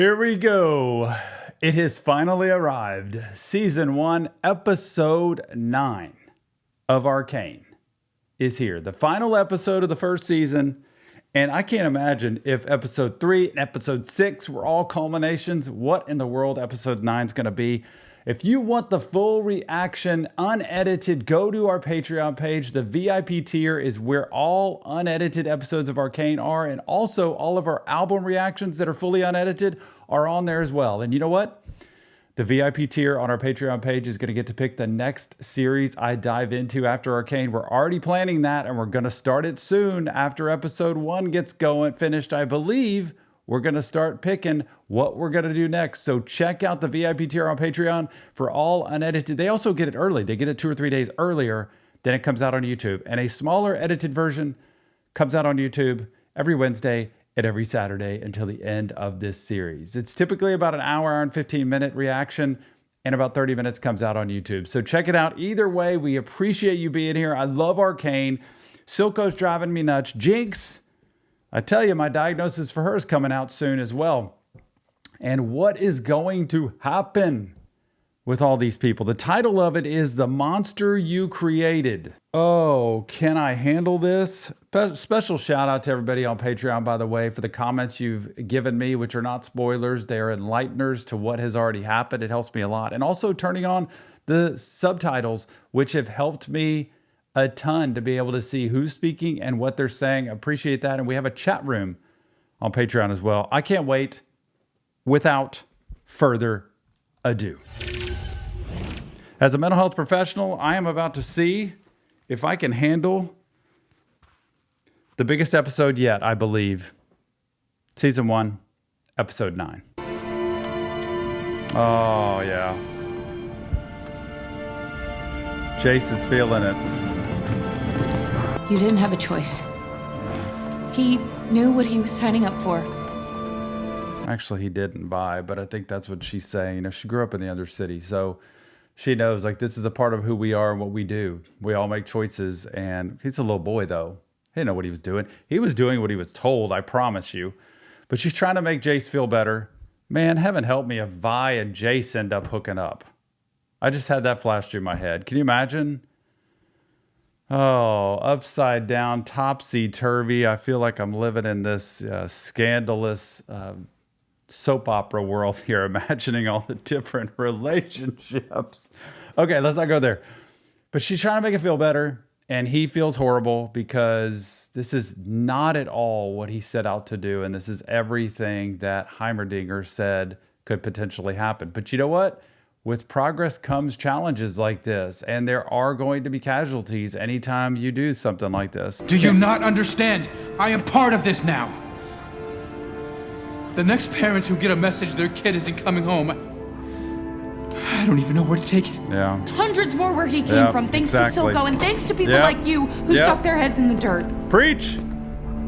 Here we go. It has finally arrived. Season 1, Episode 9 of Arcane is here. The final episode of the first season. And I can't imagine if Episode 3 and Episode 6 were all culminations, what in the world Episode 9 is going to be. If you want the full reaction, unedited, go to our Patreon page. The VIP tier is where all unedited episodes of Arcane are. And also all of our album reactions that are fully unedited are on there as well. And you know what? The VIP tier on our Patreon page is going to get to pick the next series I dive into after Arcane. We're already planning that, and we're going to start it soon after Episode 1 gets finished. I believe we're going to start picking what we're going to do next. So check out the VIP tier on Patreon for all unedited. They also get it early. They get it 2 or 3 days earlier than it comes out on YouTube. And a smaller edited version comes out on YouTube every Wednesday and every Saturday until the end of this series. It's typically about an hour and 15-minute reaction, and about 30 minutes comes out on YouTube. So check it out. Either way, we appreciate you being here. I love Arcane. Silco's driving me nuts. Jinx, I tell you, my diagnosis for her is coming out soon as well. And what is going to happen with all these people? The title of it is The Monster You Created. Oh, can I handle this? Special shout out to everybody on Patreon, by the way, for the comments you've given me, which are not spoilers. They are enlighteners to what has already happened. It helps me a lot. And also turning on the subtitles, which have helped me a ton to be able to see who's speaking and what they're saying. Appreciate that. And we have a chat room on Patreon as well. I can't wait. Without further ado, as a mental health professional, I am about to see if I can handle the biggest episode yet, I believe. Season 1, Episode 9. Oh, yeah. Jace is feeling it. You didn't have a choice. He knew what he was signing up for. Actually, he didn't buy, but I think that's what she's saying. You know, she grew up in the other city, so she knows, like, this is a part of who we are and what we do. We all make choices, and he's a little boy, though. He didn't know what he was doing. He was doing what he was told, I promise you. But she's trying to make Jace feel better. Man, heaven help me if Vi and Jace end up hooking up. I just had that flash through my head. Can you imagine? Oh, upside down, topsy-turvy. I feel like I'm living in this scandalous soap opera world here, imagining all the different relationships. Okay, let's not go there. But she's trying to make it feel better, and he feels horrible because this is not at all what he set out to do, and this is everything that Heimerdinger said could potentially happen. But you know what? With progress comes challenges like this, and there are going to be casualties anytime you do something like this. Do you not understand? I am part of this now. The next parents who get a message their kid isn't coming home, I don't even know where to take it. Yeah. Hundreds more where he came from, thanks to Silco, and thanks to people like you who stuck their heads in the dirt. Preach!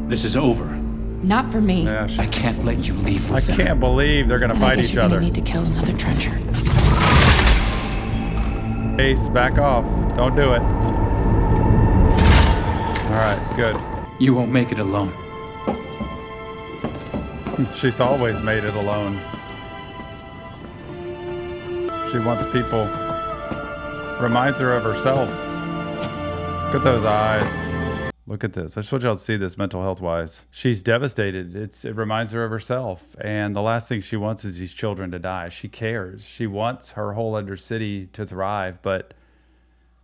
This is over. Not for me. Yeah, I can't let you leave with them. I can't believe they're gonna fight each other. I need to kill another trencher. Ace, back off. Don't do it. All right, good. You won't make it alone. She's always made it alone. She wants people. Reminds her of herself. Look at those eyes. Look at this. I just want y'all to see this mental health wise. She's devastated. It reminds her of herself. And the last thing she wants is these children to die. She cares. She wants her whole Undercity to thrive, but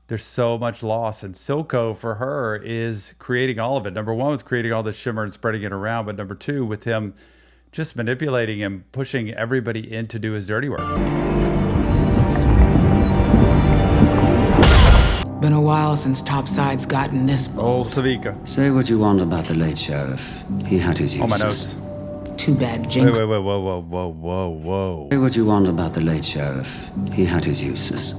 there's so much loss. And Silco, for her, is creating all of it. Number one, with creating all this shimmer and spreading it around. But number two, with him just manipulating and pushing everybody in to do his dirty work. Been a while since Topside's gotten this Old Savika. Say what you want about the late sheriff. He had his uses. Oh, my notes. Too bad Jinx. Wait, whoa. Say what you want about the late sheriff. He had his uses.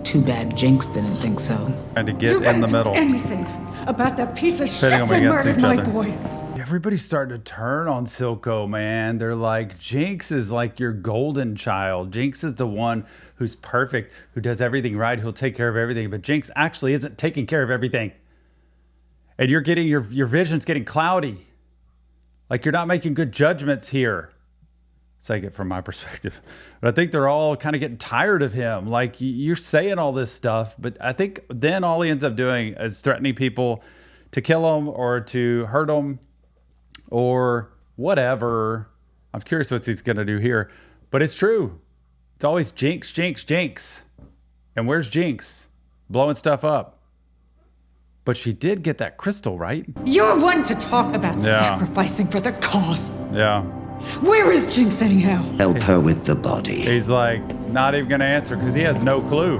Too bad Jinx didn't think so. And to get in the middle. Anything about that piece of shit Pitting them that against murdered each my other. boy. Everybody's starting to turn on Silco, man. They're like, Jinx is like your golden child. Jinx is the one who's perfect, who does everything right, who'll take care of everything. But Jinx actually isn't taking care of everything. And you're getting your vision's getting cloudy. Like you're not making good judgments here. Say it from my perspective. But I think they're all kind of getting tired of him. Like, you're saying all this stuff, but I think then all he ends up doing is threatening people to kill him or to hurt him or whatever. I'm curious what he's going to do here. But it's true. It's always Jinx, Jinx, Jinx. And where's Jinx? Blowing stuff up. But she did get that crystal, right? You're one to talk about Yeah. sacrificing for the cause. Yeah. Where is Jinx anyhow? Help her with the body. He's like, not even going to answer because he has no clue.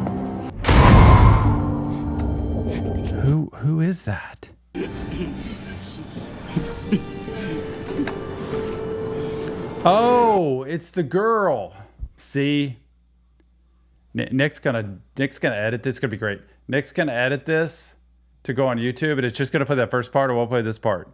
Who is that? Oh, it's the girl. See? Nick's gonna edit this. It's gonna be great. Nick's gonna edit this to go on YouTube, and it's just gonna play that first part, and we'll play this part.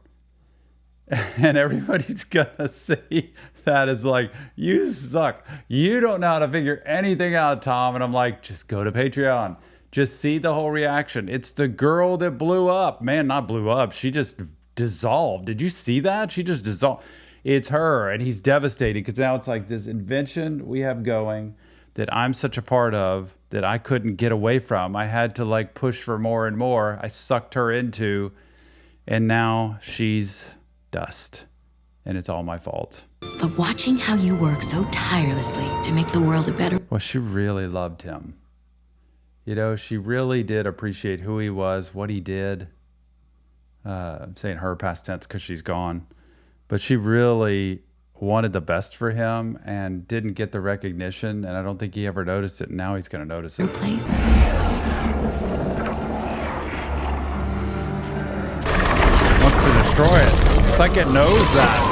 And everybody's gonna see that as like, you suck. You don't know how to figure anything out, Tom. And I'm like, just go to Patreon. Just see the whole reaction. It's the girl that blew up. Man, not blew up. She just dissolved. Did you see that? She just dissolved. It's her, and he's devastated because now it's like this invention we have going that I'm such a part of that I couldn't get away from. I had to like push for more and more. I sucked her into, and now she's dust, and it's all my fault. But watching how you work so tirelessly to make the world a better... Well, she really loved him. You know, she really did appreciate who he was, what he did. I'm saying her past tense because she's gone. But she really wanted the best for him and didn't get the recognition. And I don't think he ever noticed it. And now he's going to notice it. place. Wants to destroy it. It's like it knows that.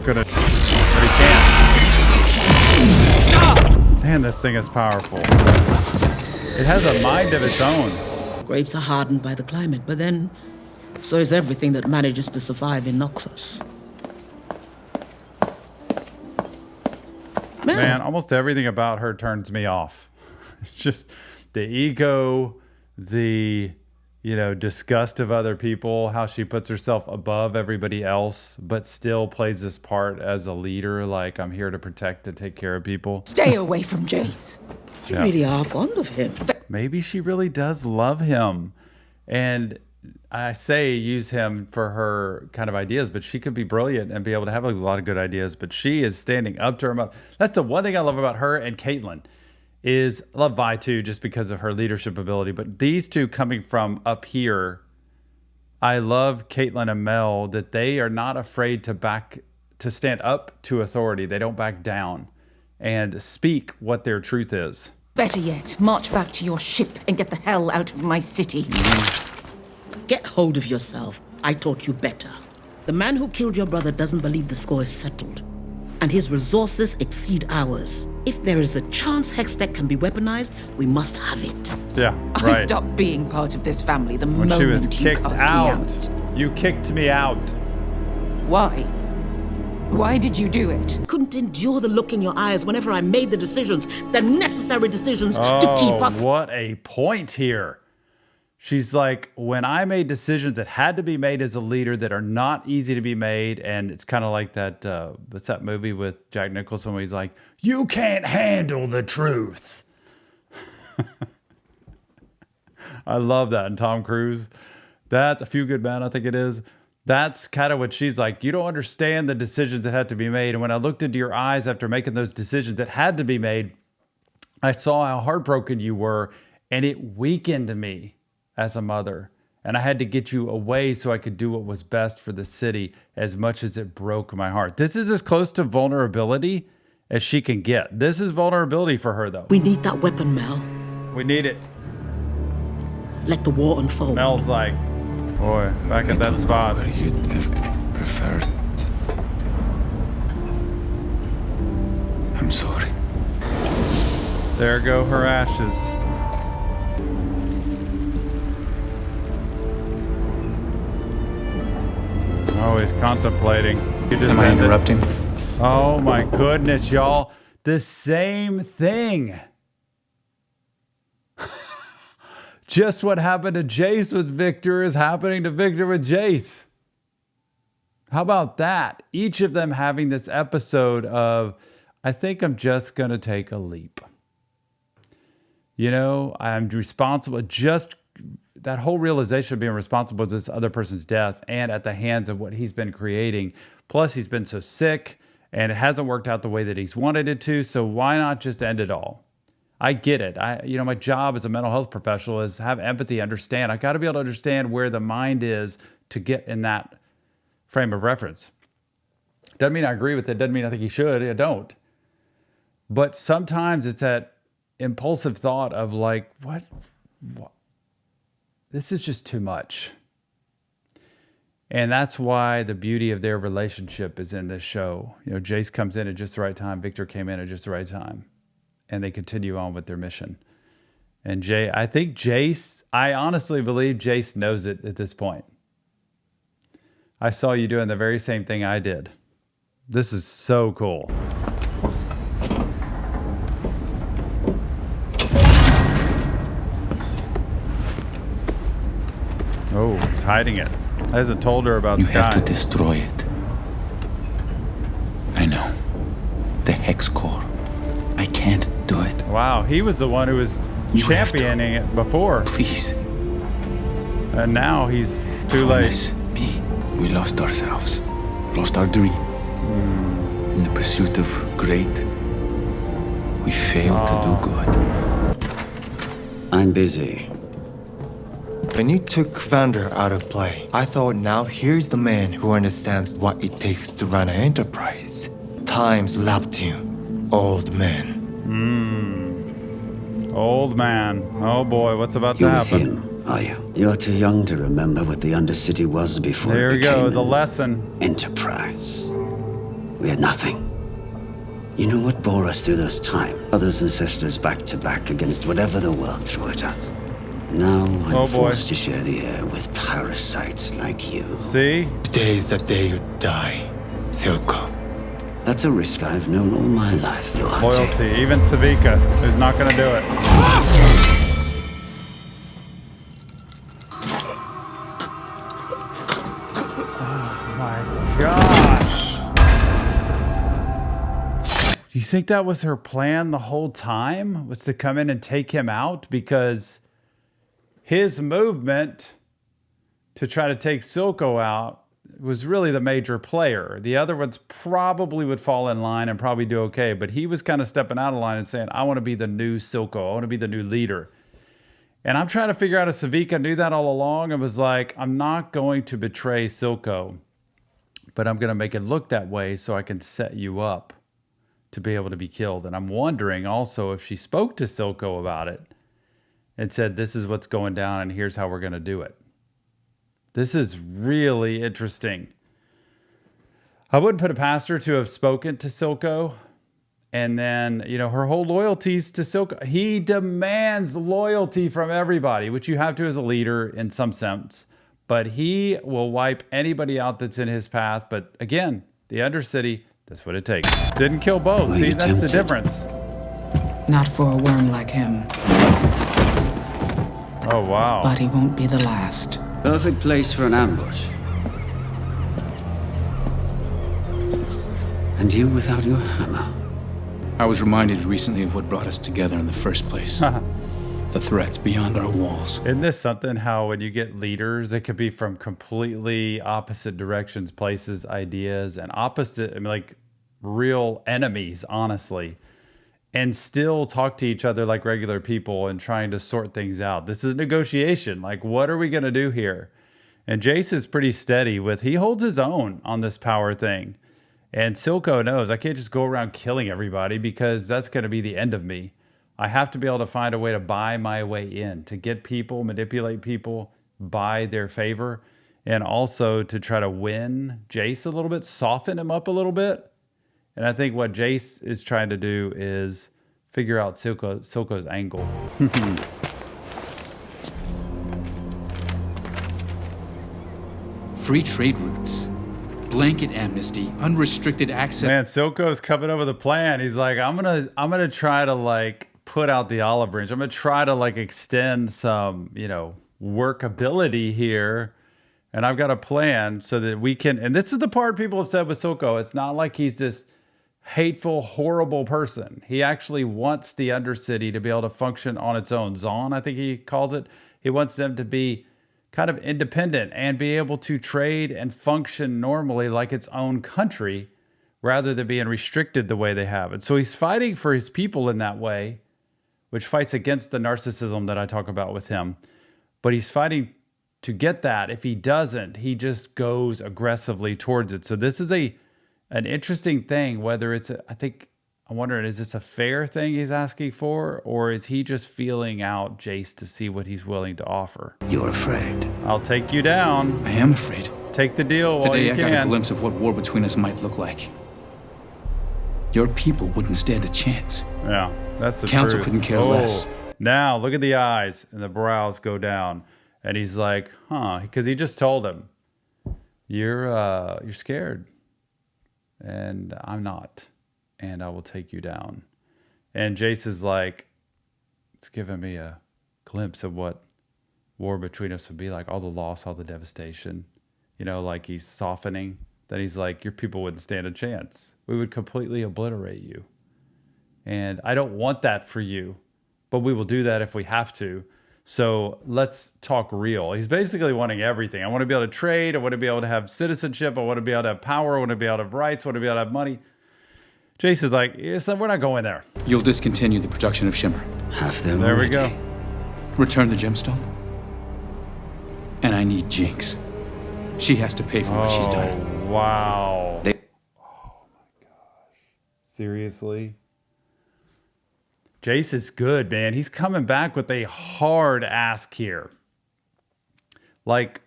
Gonna, but he can't. Man, this thing is powerful. It has a mind of its own. Grapes are hardened by the climate, but then so is everything that manages to survive in Noxus. Man, almost everything about her turns me off. It's just the ego, the, disgust of other people, how she puts herself above everybody else, but still plays this part as a leader, like I'm here to protect and take care of people. Stay away from Jace. You really are fond of him. Maybe she really does love him. And I say use him for her kind of ideas, but she could be brilliant and be able to have a lot of good ideas. But she is standing up to her. That's the one thing I love about her and Caitlin is I love Vi too, just because of her leadership ability. But these two coming from up here, I love Caitlin and Mel that they are not afraid to stand up to authority. They don't back down and speak what their truth is. Better yet, march back to your ship and get the hell out of my city. Get hold of yourself. I taught you better. The man who killed your brother doesn't believe the score is settled, and his resources exceed ours. If there is a chance Hextech can be weaponized, we must have it. Yeah, I right. stopped being part of this family the When moment she was you kicked cast out. me out. You kicked me out. Why? Why did you do it? Couldn't endure the look in your eyes whenever I made the decisions, the necessary decisions to keep us. What a point here. She's like, when I made decisions that had to be made as a leader that are not easy to be made, and it's kind of like that, what's that movie with Jack Nicholson where he's like, you can't handle the truth. I love that. And Tom Cruise, that's A Few Good Men, I think it is. That's kind of what she's like. You don't understand the decisions that had to be made. And when I looked into your eyes after making those decisions that had to be made, I saw how heartbroken you were, and it weakened me as a mother. And I had to get you away so I could do what was best for the city, as much as it broke my heart. This is as close to vulnerability as she can get. This is vulnerability for her, though. We need that weapon, Mel. We need it. Let the war unfold. Mel's like, boy, back at that spot. Where you'd have preferred. I'm sorry. There go her ashes. Oh, he's contemplating. You just Am I ended. interrupting? Oh my goodness, y'all. The same thing. Just what happened to Jace with Victor is happening to Victor with Jace. How about that? Each of them having this episode of, I think I'm just going to take a leap. You know, I'm responsible. Just that whole realization of being responsible for this other person's death and at the hands of what he's been creating. Plus, he's been so sick and it hasn't worked out the way that he's wanted it to. So why not just end it all? I get it. My job as a mental health professional is have empathy, understand. I got to be able to understand where the mind is to get in that frame of reference. Doesn't mean I agree with it. Doesn't mean I think he should. I don't. But sometimes it's that impulsive thought of like, what? This is just too much. And that's why the beauty of their relationship is in this show. You know, Jace comes in at just the right time. Victor came in at just the right time. And they continue on with their mission. And I honestly believe Jace knows it at this point. I saw you doing the very same thing I did. This is so cool. Oh, he's hiding it. I hasn't told her about You Sky. have to destroy it. I know. The Hex Core. I can't do it. Wow, he was the one who was You have to. championing it before. Please. And now he's too late. Promise me. We lost ourselves. Lost our dream. In the pursuit of great, we failed to do good. I'm busy. When you took Vander out of play, I thought now here's the man who understands what it takes to run an enterprise. Time's lapped you, old man. Old man. Oh boy, what's about to You're happen? him, are you? You're too young to remember what the Undercity was before There it we became go, the an lesson. enterprise. We had nothing. You know what bore us through those times? Brothers and sisters back to back against whatever the world threw at us. Now I'm Oh, boy. forced to share the air with parasites like you. See? Today's the day you die, Silco. That's a risk I've known all my life, Loyalty. Loyalty. Even Savika, who's not going to do it. Oh my gosh. Do you think that was her plan the whole time? Was to come in and take him out? Because his movement to try to take Silco out was really the major player. The other ones probably would fall in line and probably do okay, but he was kind of stepping out of line and saying, I want to be the new Silco. I want to be the new leader. And I'm trying to figure out if Savika knew that all along and was like, I'm not going to betray Silco, but I'm going to make it look that way so I can set you up to be able to be killed. And I'm wondering also if she spoke to Silco about it and said, this is what's going down and here's how we're going to do it. This is really interesting. I wouldn't put it past her to have spoken to Silco. And then, you know, her whole loyalties to Silco. He demands loyalty from everybody, which you have to as a leader in some sense. But he will wipe anybody out that's in his path. But again, the Undercity, that's what it takes. Didn't kill both. Well, See, you that's the tempted. difference. Not for a worm like him, Oh, wow. but he won't be the last. Perfect place for an ambush. And you without your hammer. I was reminded recently of what brought us together in the first place. The threats beyond our walls. Isn't this something how when you get leaders, it could be from completely opposite directions, places, ideas, and opposite, I mean, like real enemies, honestly, and still talk to each other like regular people and trying to sort things out. This is negotiation. Like, what are we going to do here? And Jace is pretty steady with, he holds his own on this power thing. And Silco knows I can't just go around killing everybody because that's going to be the end of me. I have to be able to find a way to buy my way in, to get people, manipulate people, buy their favor, and also to try to win Jace a little bit, soften him up a little bit. And I think what Jace is trying to do is figure out Silco's angle. Free trade routes, blanket amnesty, unrestricted access. Man, Silco's coming up with a plan. He's like, I'm gonna try to like put out the olive branch. I'm gonna try to like extend some, you know, workability here. and I've got a plan so that we can, and this is the part people have said with Silco, it's not like he's this hateful, horrible person. He actually wants the Undercity to be able to function on its own. Zon, I think he calls it. He wants them to be kind of independent and be able to trade and function normally like its own country rather than being restricted the way they have. And so he's fighting for his people in that way, which fights against the narcissism that I talk about with him. But he's fighting to get that. If he doesn't, he just goes aggressively towards it. So this is an interesting thing, whether it's, I'm wondering, is this a fair thing he's asking for, or is he just feeling out Jace to see what he's willing to offer? You're afraid. I'll take you down. I am afraid. Take the deal while you Today can. I got a glimpse of what war between us might look like. Your people wouldn't stand a chance. Yeah, that's the Council truth. couldn't care less. Now, look at the eyes, and the brows go down. And he's like, because he just told him, you're scared. And I'm not. And I will take you down. And Jace is like, it's giving me a glimpse of what war between us would be like. All the loss, all the devastation. You know, like he's softening. Then he's like, your people wouldn't stand a chance. We would completely obliterate you. And I don't want that for you. But we will do that if we have to. So let's talk real. He's basically wanting everything. I want to be able to trade. I want to be able to have citizenship. I want to be able to have power. I want to be able to have rights. I want to be able to have money. Jace is like, yes, we're not going there. You'll discontinue the production of Shimmer. Half them There we already. go. Return the gemstone. And I need Jinx. She has to pay for what she's done. Wow. Oh my gosh. Seriously? Jace is good, man. He's coming back with a hard ask here. Like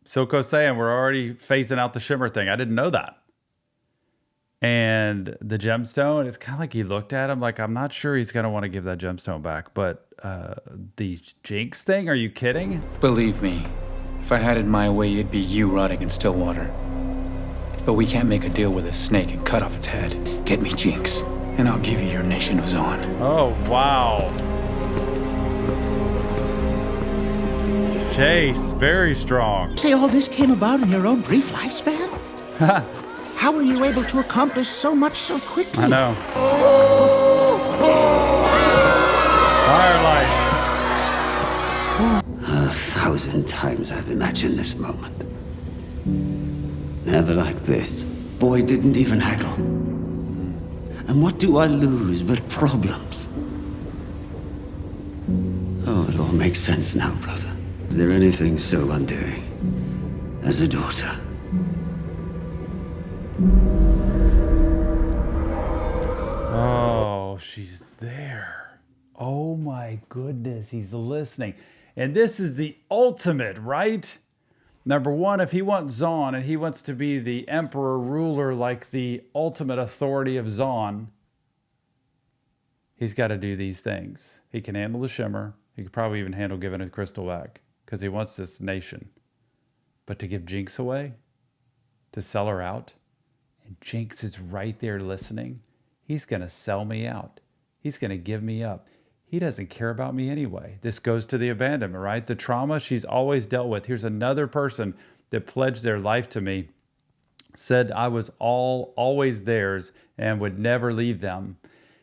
Silco's saying, we're already phasing out the Shimmer thing. I didn't know that. And the gemstone, it's kind of like he looked at him like, I'm not sure he's going to want to give that gemstone back. But the Jinx thing, are you kidding? Believe me, if I had it my way, it'd be you rotting in Stillwater. But we can't make a deal with a snake and cut off its head. Get me Jinx, and I'll give you your nation of Zon. Oh, wow. Jace, very strong. Say all this came about in your own brief lifespan? How were you able to accomplish so much so quickly? I know. Firelight. 1,000 times I've imagined this moment. Never like this. Boy didn't even haggle. And what do I lose but problems? Oh, it all makes sense now, brother. Is there anything so undoing as a daughter? Oh, she's there. Oh my goodness, he's listening. And this is the ultimate, right? Number one, if he wants Zon and he wants to be the emperor ruler, like the ultimate authority of Zon, he's got to do these things. He can handle the Shimmer. He could probably even handle giving a crystal back because he wants this nation. But to give Jinx away, to sell her out, and Jinx is right there listening, he's going to sell me out. He's going to give me up. He doesn't care about me anyway. This goes to the abandonment, right? The trauma she's always dealt with. Here's another person that pledged their life to me, said I was always theirs and would never leave them.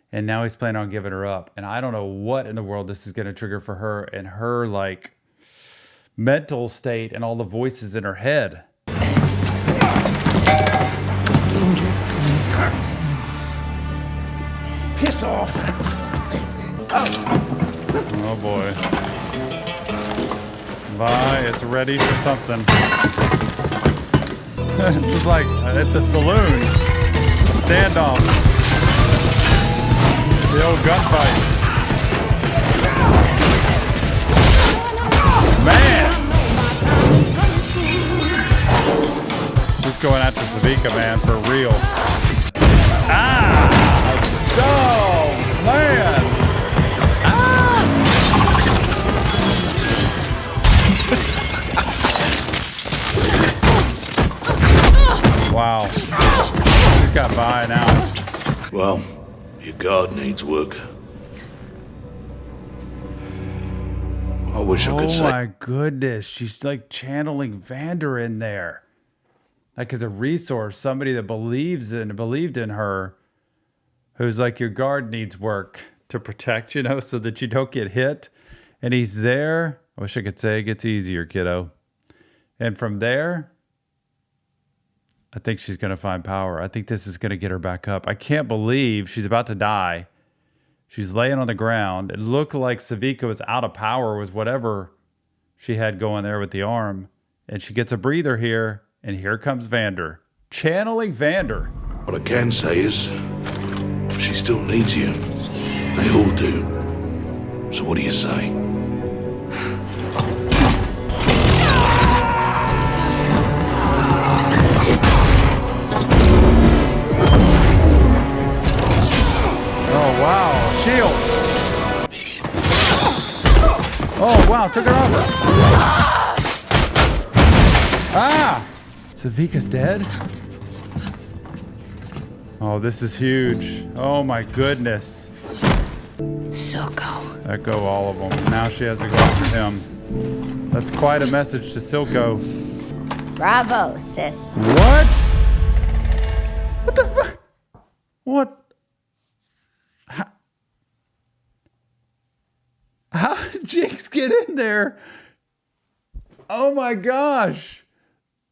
And now he's planning on giving her up. And I don't know what in the world this is going to trigger for her and her like mental state and all the voices in her head. Piss off! Oh boy. Vi, it's ready for something. This is like at the saloon. Standoff. The old gunfight. Man! He's going after Savika, man, for real. Ah! Oh, man! Wow. He's got Vi now. Well, your guard needs work. I wish I could say. Oh my goodness. She's like channeling Vander in there. Like as a resource, somebody that believed in her, who's like, your guard needs work to protect, so that you don't get hit. And he's there. I wish I could say it gets easier, kiddo. And from there, I think she's going to find power. I think this is going to get her back up. I can't believe she's about to die. She's laying on the ground. It looked like Savika was out of power with whatever she had going there with the arm. And she gets a breather here. And here comes Vander. Channeling Vander. What I can say is, she still needs you. They all do. So what do you say? Oh, wow. Shield. Oh, wow. Took her over. Ah! Savika's dead? Oh, this is huge. Oh, my goodness. Silco. Let go all of them. Now she has to go after him. That's quite a message to Silco. Bravo, sis. What? What the fuck? What? How did Jinx get in there? Oh my gosh.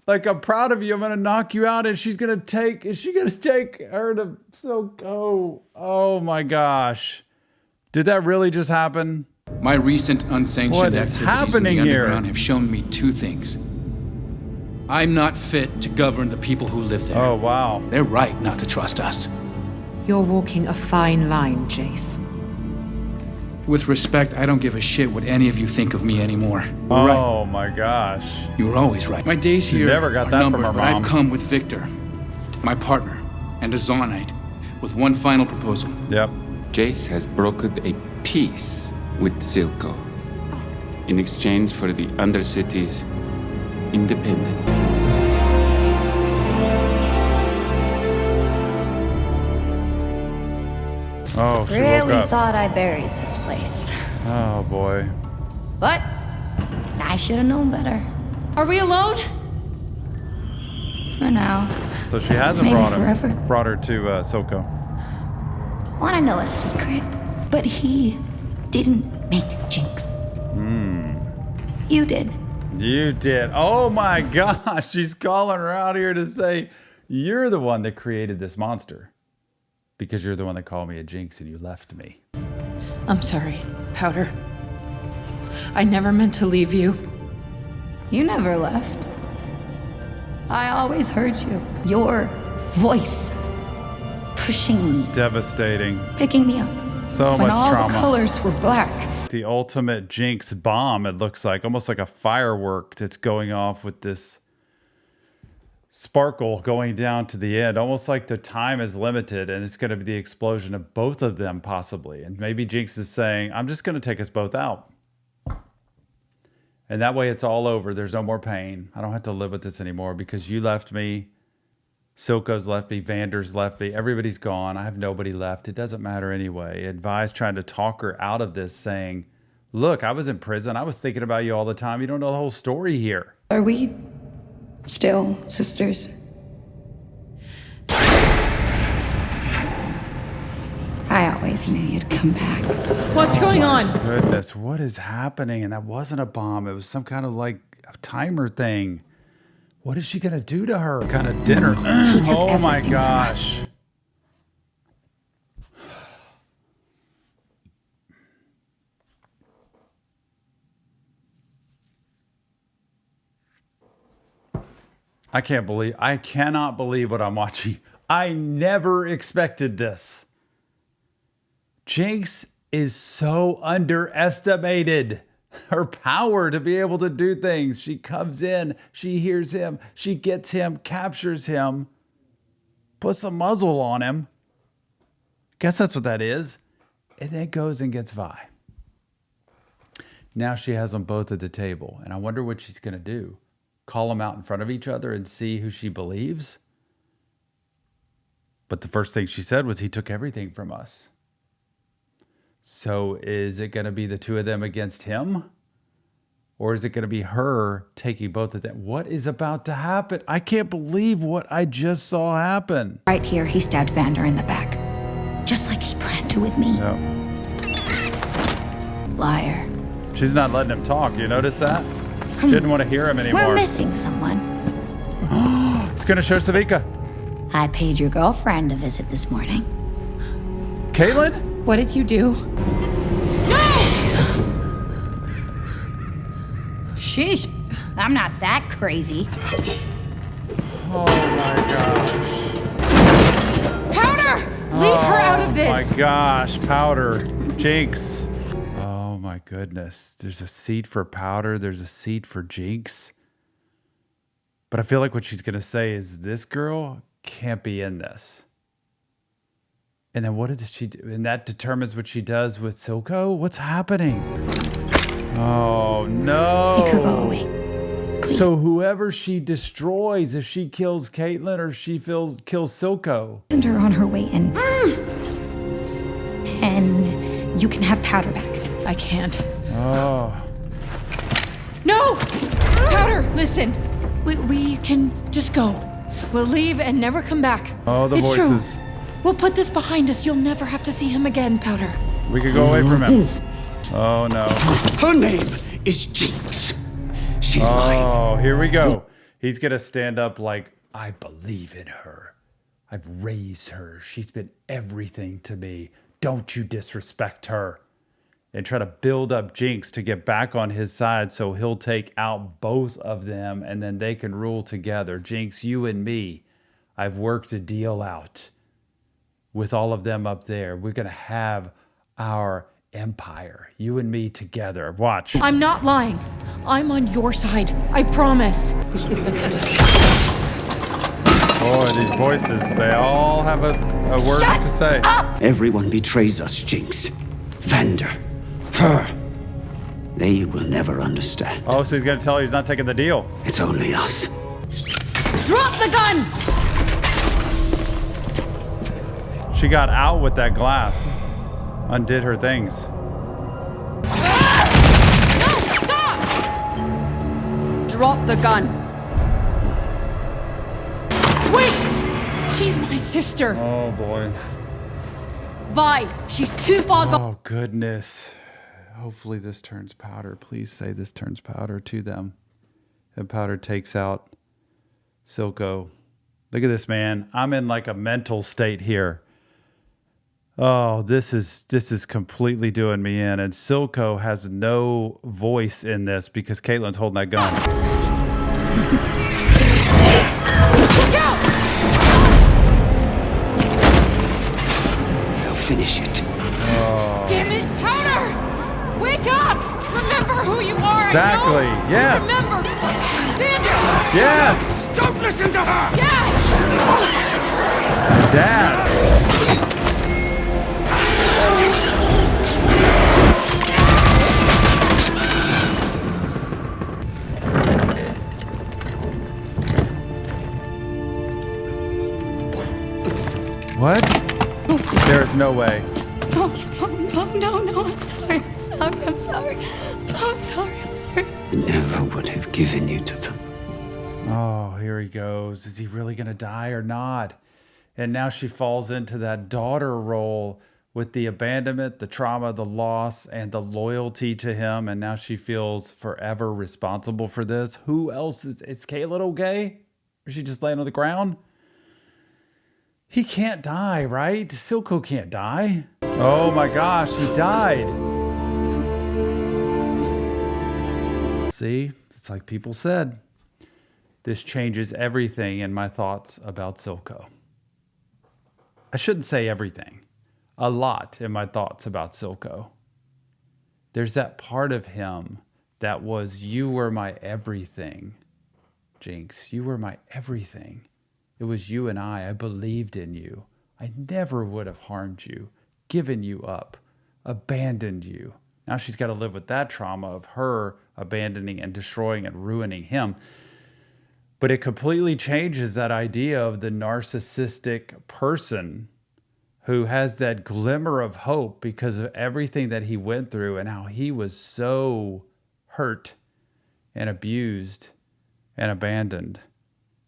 Like, I'm proud of you. I'm going to knock you out. And is she going to take her to Silco? Oh my gosh. Did that really just happen? My recent unsanctioned activities happening in the here? underground have shown me two things. I'm not fit to govern the people who live there. Oh, wow. They're right not to trust us. You're walking a fine line, Jace. With respect, I don't give a shit what any of you think of me anymore. Oh my gosh. You were always right. My days She here never got are that from numbered, her but I've mom. come with Victor, my partner, and a Zonite, with one final proposal. Yep. Jace has brokered a peace with Silco in exchange for the Undercity's independence. Oh, she Really woke up. thought I buried this place. Oh boy. But I should have known better. Are we alone? For now. So she hasn't Maybe brought forever. her to Silco. Want to know a secret? But he didn't make Jinx. You did. You did. Oh my gosh. She's calling her out here to say, you're the one that created this monster. Because you're the one that called me a Jinx and you left me. I'm sorry, Powder. I never meant to leave you. You never left. I always heard you. Your voice. Pushing me. Devastating. Picking me up. So when much all trauma. the colors were black. The ultimate Jinx bomb, it looks like. Almost like a firework that's going off with this sparkle going down to the end. Almost like the time is limited and it's going to be the explosion of both of them possibly. And maybe Jinx is saying, I'm just going to take us both out. And that way it's all over. There's no more pain. I don't have to live with this anymore because you left me. Silco's left me. Vander's left me. Everybody's gone. I have nobody left. It doesn't matter anyway. And Vi's trying to talk her out of this saying, look, I was in prison. I was thinking about you all the time. You don't know the whole story here. Are we still sisters? I always knew you'd come back. What's going on? Goodness, what is happening? And that wasn't a bomb. It was some kind of like a timer thing. What is she going to do to her? Kind of dinner. Oh my gosh. I cannot believe what I'm watching. I never expected this. Jinx is so underestimated. Her power to be able to do things. She comes in, she hears him, she gets him, captures him, puts a muzzle on him. Guess that's what that is. And then goes and gets Vi. Now she has them both at the table. And I wonder what she's going to do. Call them out in front of each other and see who she believes. But the first thing she said was, he took everything from us. So is it going to be the two of them against him? Or is it going to be her taking both of them? What is about to happen? I can't believe what I just saw happen. Right here, he stabbed Vander in the back. Just like he planned to with me. Yep. Liar. She's not letting him talk. You notice that? She didn't want to hear him anymore. We're missing someone. It's going to show Savika. I paid your girlfriend a visit this morning. Caitlin? What did you do? Sheesh. I'm not that crazy. Oh my gosh. Powder! Leave her out of this! Oh my gosh, Powder. Jinx. Oh my goodness. There's a seat for Powder. There's a seat for Jinx. But I feel like what she's going to say is this girl can't be in this. And then what did she do? And that determines what she does with Silco? What's happening? Oh no. Make her go away. Please. So whoever she destroys, if she kills Caitlin or she kills Silco. Send her on her way in. And you can have Powder back. I can't. Oh. No! Powder, listen. We can just go. We'll leave and never come back. Oh, the it's voices. True. We'll put this behind us. You'll never have to see him again, Powder. We could go away from him. Oh no. Her name is Jinx. She's mine. Oh, here we go. He's going to stand up like, I believe in her. I've raised her. She's been everything to me. Don't you disrespect her. And try to build up Jinx to get back on his side so he'll take out both of them and then they can rule together. Jinx, you and me, I've worked a deal out with all of them up there. We're going to have our empire, you and me together. Watch. I'm not lying. I'm on your side. I promise. Boy, these voices, they all have a word to say. Everyone betrays us, Jinx. Vander. Her. They will never understand. Oh, so he's going to tell her he's not taking the deal. It's only us. Drop the gun! She got out with that glass. Undid her things. No, stop! Drop the gun. Wait! She's my sister. Oh, boy. Vi, she's too far gone. Oh, goodness. Hopefully this turns Powder. Please say this turns Powder to them. And Powder takes out Silco. Look at this, man. I'm in like a mental state here. Oh, this is completely doing me in. And Silco has no voice in this because Caitlin's holding that gun. Look out! I'll finish it. Oh. Damn it, Powder! Wake up! Remember who you are! Exactly. Yes. Remember! Vander! Yes! Don't listen to her! Yes! Dad! What? There's no way. No, I'm sorry. I'm sorry. Never would have given you to them. Oh, here he goes. Is he really going to die or not? And now she falls into that daughter role with the abandonment, the trauma, the loss, and the loyalty to him. And now she feels forever responsible for this. Who else is Caitlin okay? Or is she just laying on the ground? He can't die, right? Silco can't die. Oh my gosh, he died. See, it's like people said. This changes everything in my thoughts about Silco. I shouldn't say everything. A lot in my thoughts about Silco. There's that part of him that was, you were my everything. Jinx, you were my everything. It was you and I believed in you. I never would have harmed you, given you up, abandoned you. Now she's got to live with that trauma of her abandoning and destroying and ruining him. But it completely changes that idea of the narcissistic person who has that glimmer of hope because of everything that he went through and how he was so hurt and abused and abandoned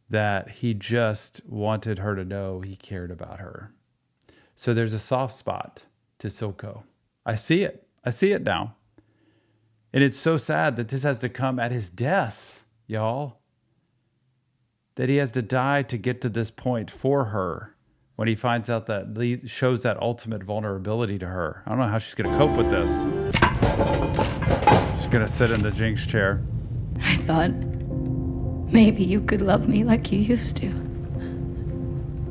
that he just wanted her to know he cared about her. So there's a soft spot to Silco. I see it. I see it now. And it's so sad that this has to come at his death, y'all. That he has to die to get to this point for her when he finds out that shows that ultimate vulnerability to her. I don't know how she's going to cope with this. She's going to sit in the Jinx chair. I thought maybe you could love me like you used to.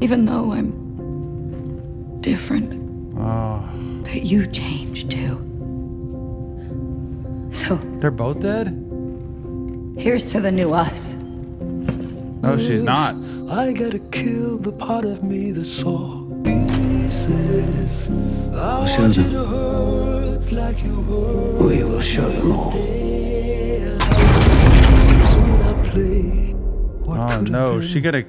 Even though I'm different. Oh. But you changed too. So. They're both dead? Here's to the new us. No, she's not. I gotta kill the part of me that saw pieces. We'll show them. We will show them all. Oh no, she gotta...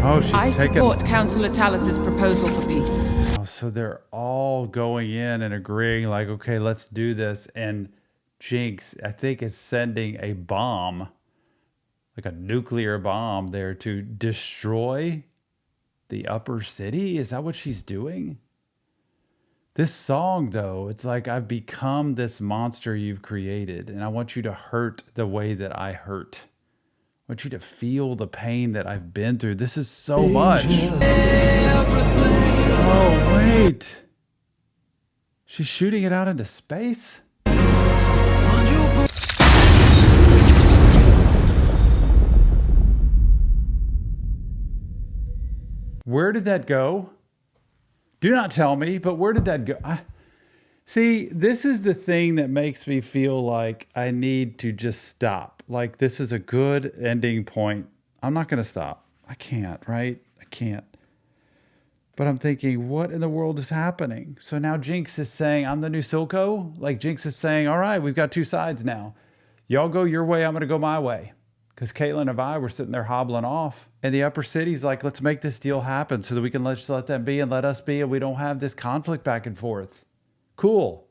Oh, she's I taking... support Councillor Talus's proposal for peace. Oh, so they're all going in and agreeing like, okay, let's do this. And Jinx, I think, is sending a bomb, like a nuclear bomb there to destroy the upper city. Is that what she's doing? This song, though, it's like, I've become this monster you've created, and I want you to hurt the way that I hurt. I want you to feel the pain that I've been through. This is so much. Oh, wait. She's shooting it out into space? Where did that go? Do not tell me, but where did that go? See, this is the thing that makes me feel like I need to just stop. Like, this is a good ending point. I'm not going to stop. I can't, right? I can't. But I'm thinking, what in the world is happening? So now Jinx is saying, I'm the new Silco? Like, Jinx is saying, all right, we've got two sides now. Y'all go your way, I'm going to go my way. Because Caitlin and I were sitting there hobbling off. And the upper city's like, let's make this deal happen so that we can just let them be and let us be, and we don't have this conflict back and forth. Cool.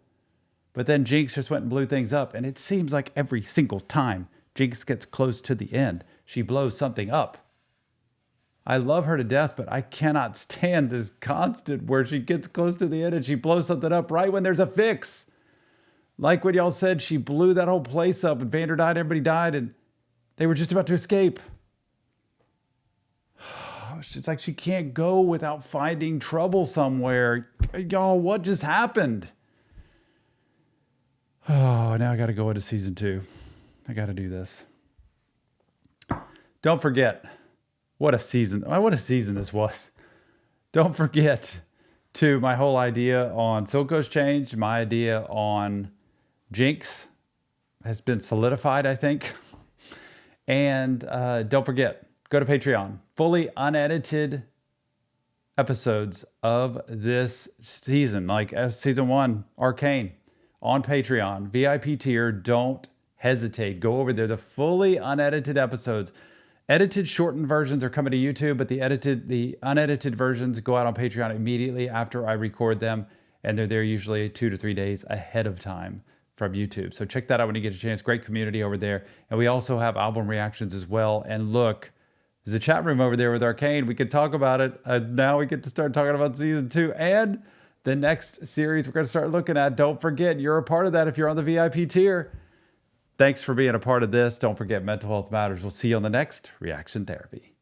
But then Jinx just went and blew things up. And it seems like every single time Jinx gets close to the end, she blows something up. I love her to death, but I cannot stand this constant where she gets close to the end and she blows something up right when there's a fix. Like what y'all said, she blew that whole place up and Vander died, everybody died, and they were just about to escape. It's just like she can't go without finding trouble somewhere. Y'all, what just happened? Oh, now I got to go into season 2. I got to do this. Don't forget, what a season this was. Don't forget to my whole idea on Silco's changed. My idea on Jinx has been solidified, I think. And don't forget, go to Patreon. Fully unedited episodes of this season, like season 1, Arcane, on Patreon. VIP tier, don't hesitate. Go over there. The fully unedited episodes. Edited, shortened versions are coming to YouTube, but the unedited versions go out on Patreon immediately after I record them, and they're there usually 2 to 3 days ahead of time from YouTube. So check that out when you get a chance. Great community over there. And we also have album reactions as well. And look, there's a chat room over there with Arcane. We can talk about it. Now we get to start talking about season 2 and the next series we're going to start looking at. Don't forget, you're a part of that if you're on the VIP tier. Thanks for being a part of this. Don't forget, mental health matters. We'll see you on the next Reaction Therapy.